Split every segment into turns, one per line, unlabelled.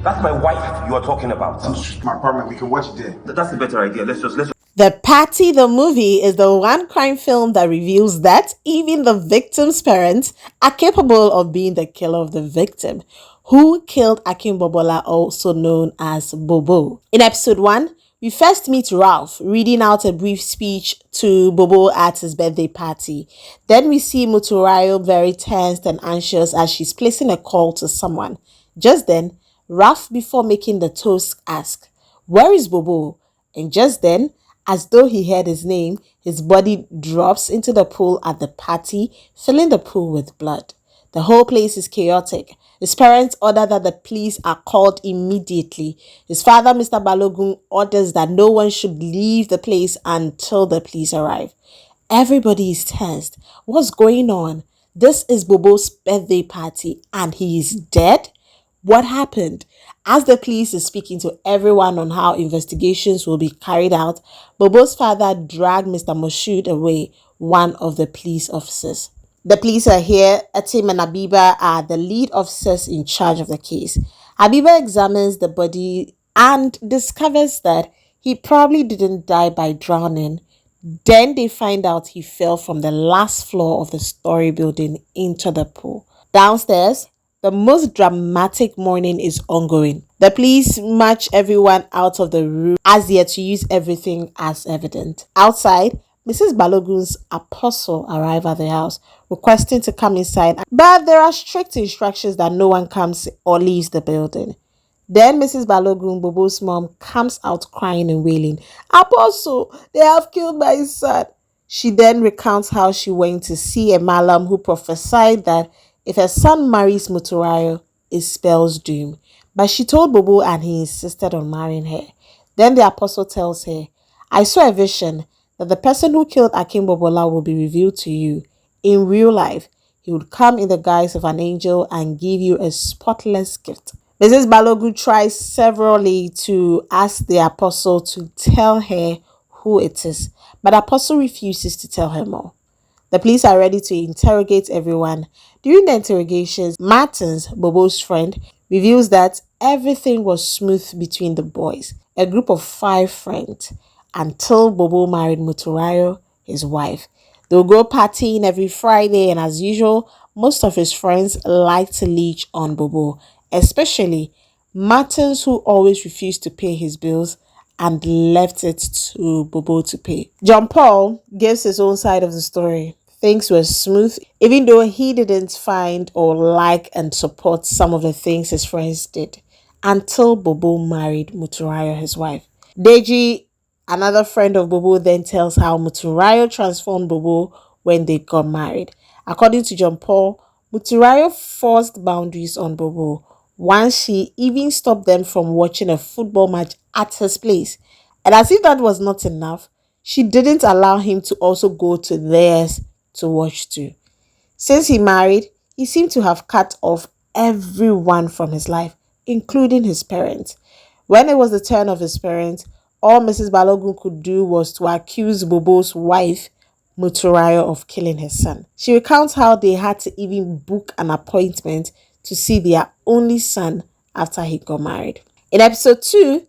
That's my wife you are talking about.
It's my apartment. We can watch it there.
That's a better idea. Let's
The Party the Movie is the one crime film that reveals that even the victim's parents are capable of being the killer of the victim, who killed Bobola, also known as Bobo. In episode 1, we first meet Ralph reading out a brief speech to Bobo at his birthday party. Then we see Muturayo very tensed and anxious as she's placing a call to someone. Just then, Ralph, before making the toast, asks, "Where is Bobo?" And just then, as though he heard his name, his body drops into the pool at the party, filling the pool with blood. The whole place is chaotic. His parents order that the police are called immediately. His father, Mr. Balogun, orders that no one should leave the place until the police arrive. Everybody is tensed. What's going on? This is Bobo's birthday party and he is dead? What happened? As the police is speaking to everyone on how investigations will be carried out, Bobo's father dragged Mr. Moshood away, one of the police officers. The police are here. Atim and Abiba are the lead officers in charge of the case. Abiba examines the body and discovers that he probably didn't die by drowning. Then they find out he fell from the last floor of the story building into the pool. Downstairs, the most dramatic morning is ongoing. The police march everyone out of the room as they are to use everything as evidence. Outside, Mrs. Balogun's apostle arrive at the house, requesting to come inside, but there are strict instructions that no one comes or leaves the building. Then Mrs. Balogun, Bobo's mom, comes out crying and wailing, "Apostle, they have killed my son." She then recounts how she went to see a malam who prophesied that if her son marries Muturayo, it spells doom. But she told Bobo and he insisted on marrying her. Then the apostle tells her, "I saw a vision that the person who killed Bobola will be revealed to you. In real life, he would come in the guise of an angel and give you a spotless gift." Mrs. Balogun tries severally to ask the apostle to tell her who it is, but the apostle refuses to tell her more. The police are ready to interrogate everyone. During the interrogations, Martins, Bobo's friend, reveals that everything was smooth between the boys, a group of 5 friends, until Bobo married Muturayo, his wife. They'll go partying every Friday, and as usual, most of his friends like to leech on Bobo, especially Martins, who always refused to pay his bills and left it to Bobo to pay. John Paul gives his own side of the story. Things were smooth, even though he didn't find or like and support some of the things his friends did, until Bobo married Muturayo, his wife. Deji, another friend of Bobo, then tells how Muturayo transformed Bobo when they got married. According to John Paul, Muturayo forced boundaries on Bobo. Once she even stopped them from watching a football match at his place. And as if that was not enough, she didn't allow him to also go to theirs to watch too. Since he married, he seemed to have cut off everyone from his life, including his parents. When it was the turn of his parents, all Mrs. Balogun could do was to accuse Bobo's wife, Muturayo, of killing her son. She recounts how they had to even book an appointment to see their only son after he got married. In episode 2,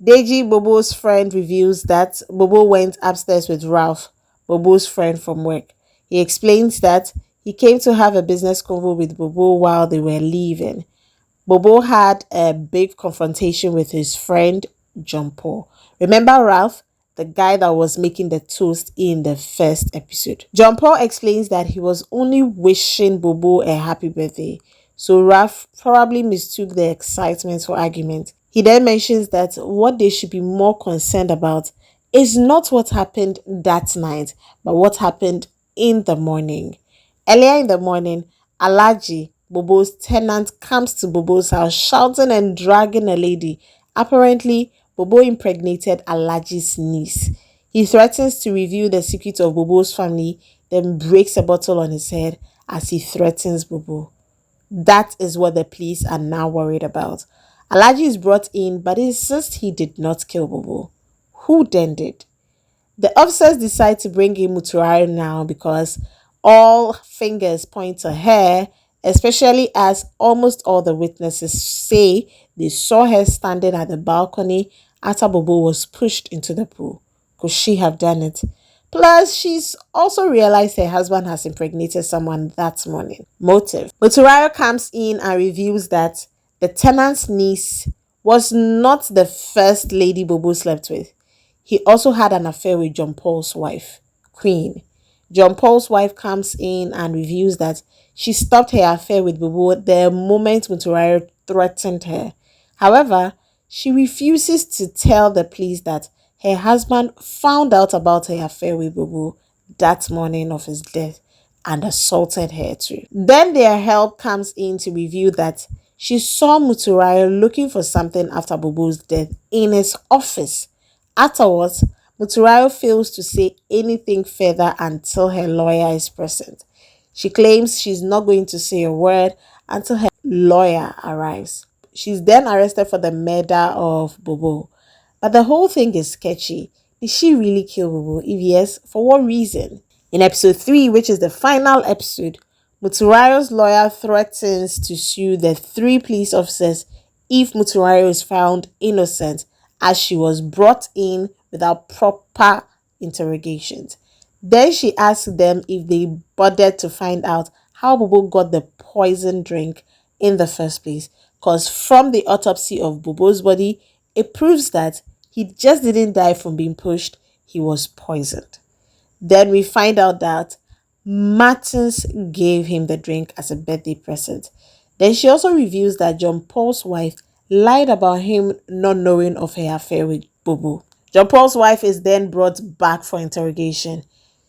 Deji, Bobo's friend, reveals that Bobo went upstairs with Ralph, Bobo's friend from work. He explains that he came to have a business convo with Bobo while they were leaving. Bobo had a big confrontation with his friend, John Paul. Remember Ralph, the guy that was making the toast in the first episode? John Paul explains that he was only wishing Bobo a happy birthday, so Ralph probably mistook the excitement for argument. He then mentions that what they should be more concerned about is not what happened that night, but what happened in the morning. Earlier in the morning, Alaji, Bobo's tenant, comes to Bobo's house shouting and dragging a lady. Apparently, Bobo impregnated Alaji's niece. He threatens to reveal the secret of Bobo's family, then breaks a bottle on his head as he threatens Bobo. That is what the police are now worried about. Alaji is brought in but insists he did not kill Bobo. Who then did? The officers decide to bring in Muturayo now because all fingers point to her, especially as almost all the witnesses say they saw her standing at the balcony after Bobo was pushed into the pool. Could she have done it? Plus, she's also realized her husband has impregnated someone that morning. Motive. Muturayo comes in and reveals that the tenant's niece was not the first lady Bobo slept with. He also had an affair with John Paul's wife, Queen. John Paul's wife comes in and reveals that she stopped her affair with Bobo the moment Muturayo threatened her. However, she refuses to tell the police that her husband found out about her affair with Bobo that morning of his death and assaulted her too. Then their help comes in to reveal that she saw Muturayo looking for something after Bobo's death in his office. Afterwards, Muturayo fails to say anything further until her lawyer is present. She claims she's not going to say a word until her lawyer arrives. She's then arrested for the murder of Bobo. But the whole thing is sketchy. Did she really kill Bobo? If yes, for what reason? In episode 3, which is the final episode, Muturayo's lawyer threatens to sue the 3 police officers if Muturayo is found innocent, as she was brought in without proper interrogations. Then she asks them if they bothered to find out how Bobo got the poison drink in the first place, because from the autopsy of Bobo's body, it proves that he just didn't die from being pushed, he was poisoned. Then we find out that Martins gave him the drink as a birthday present. Then she also reveals that John Paul's wife lied about him not knowing of her affair with Bobo. John Paul's wife is then brought back for interrogation.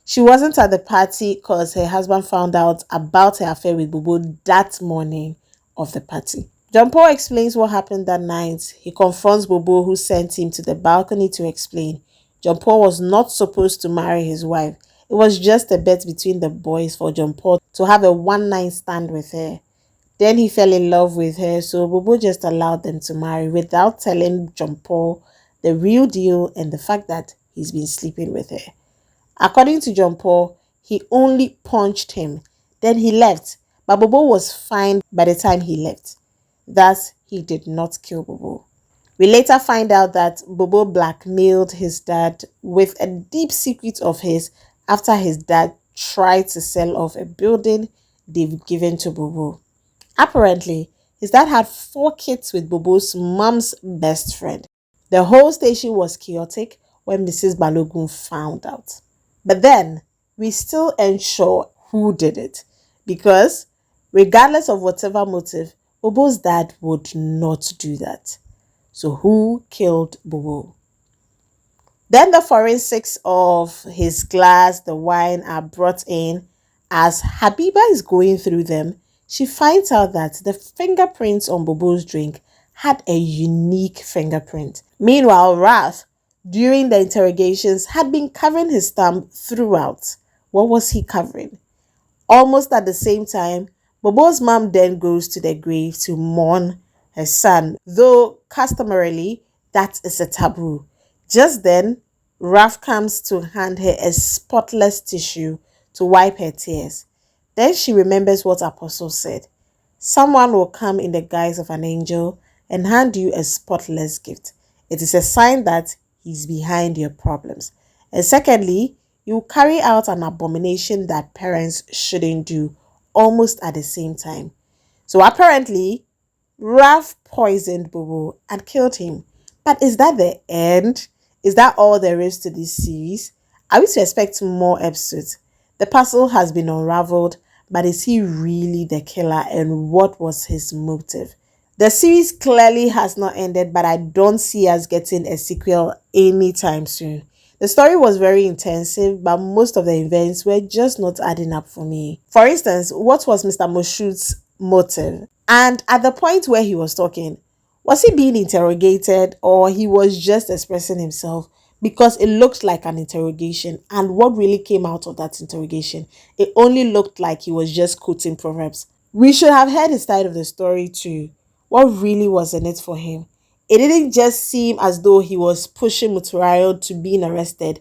She wasn't at the party because her husband found out about her affair with Bobo that morning of the party. John Paul explains what happened that night. He confronts Bobo, who sent him to the balcony to explain. John Paul was not supposed to marry his wife. It was just a bet between the boys for John Paul to have a one-night stand with her. Then he fell in love with her, so Bobo just allowed them to marry without telling John Paul the real deal and the fact that he's been sleeping with her. According to John Paul, he only punched him. Then he left, but Bobo was fine by the time he left. Thus, he did not kill Bobo. We later find out that Bobo blackmailed his dad with a deep secret of his after his dad tried to sell off a building they've given to Bobo. Apparently, his dad had 4 kids with Bobo's mom's best friend. The whole station was chaotic when Mrs. Balogun found out. But then, we still ain't sure who did it, because regardless of whatever motive, Bobo's dad would not do that. So who killed Bobo? Then the forensics of his glass, the wine are brought in. As Habiba is going through them, she finds out that the fingerprints on Bobo's drink had a unique fingerprint. Meanwhile, Ralph, during the interrogations, had been covering his thumb throughout. What was he covering? Almost at the same time, Bobo's mom then goes to the grave to mourn her son, though customarily that is a taboo. Just then, Ralph comes to hand her a spotless tissue to wipe her tears. Then she remembers what Apostle said. Someone will come in the guise of an angel and hand you a spotless gift. It is a sign that he's behind your problems. And secondly, you carry out an abomination that parents shouldn't do almost at the same time. So apparently, Ralph poisoned Bobo and killed him. But is that the end? Is that all there is to this series? Are we to expect more episodes? The puzzle has been unraveled, but is he really the killer, and what was his motive? The series clearly has not ended, but I don't see us getting a sequel anytime soon. The story was very intensive, but most of the events were just not adding up for me. For instance, what was Mr. Moshood's motive? And at the point where he was talking, was he being interrogated or he was just expressing himself? Because it looked like an interrogation, and what really came out of that interrogation, it only looked like he was just quoting proverbs. We should have heard his side of the story too. What really was in it for him? It didn't just seem as though he was pushing Muturayo to being arrested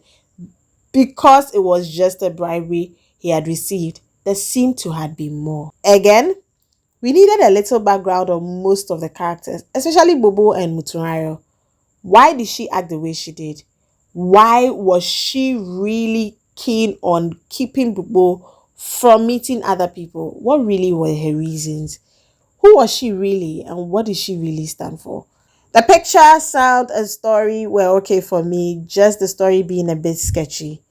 because it was just a bribery he had received. There seemed to have been more. Again, We needed a little background on most of the characters, especially Bobo and Mutunrayo. Why did she act the way she did? Why was she really keen on keeping Bobo from meeting other people? What really were her reasons? Who was she really and what did she really stand for? The picture, sound, and story were okay for me, just the story being a bit sketchy.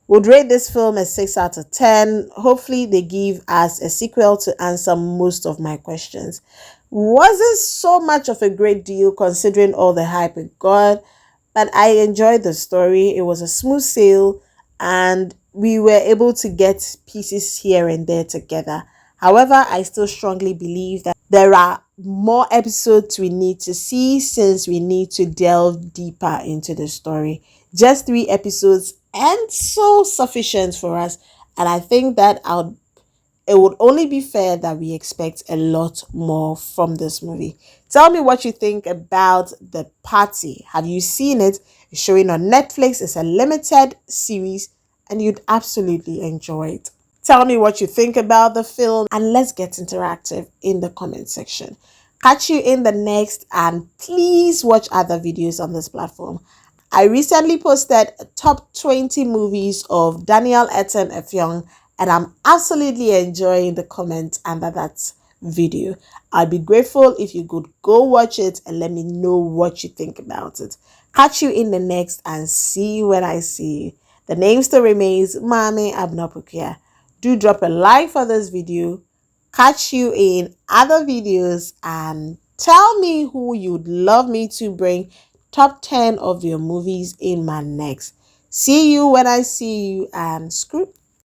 Would rate this film a 6 out of 10. Hopefully, they give us a sequel to answer most of my questions. Wasn't so much of a great deal considering all the hype it got, but I enjoyed the story. It was a smooth sail, and we were able to get pieces here and there together. However, I still strongly believe that there are more episodes we need to see since we need to delve deeper into the story. Just 3 episodes and so sufficient for us. And I think that it would only be fair that we expect a lot more from this movie. Tell me what you think about The Party. Have you seen it? It's showing on Netflix. It's a limited series and you'd absolutely enjoy it. Tell me what you think about the film and let's get interactive in the comment section. Catch you in the next and please watch other videos on this platform. I recently posted top 20 movies of Daniel Etten Effiong and I'm absolutely enjoying the comments under that video. I'd be grateful if you could go watch it and let me know what you think about it. Catch you in the next and see you when I see you. The name still remains Mame Abnopukia. Do drop a like for this video. Catch you in other videos and tell me who you'd love me to bring top 10 of your movies in my next. See you when I see you and screw.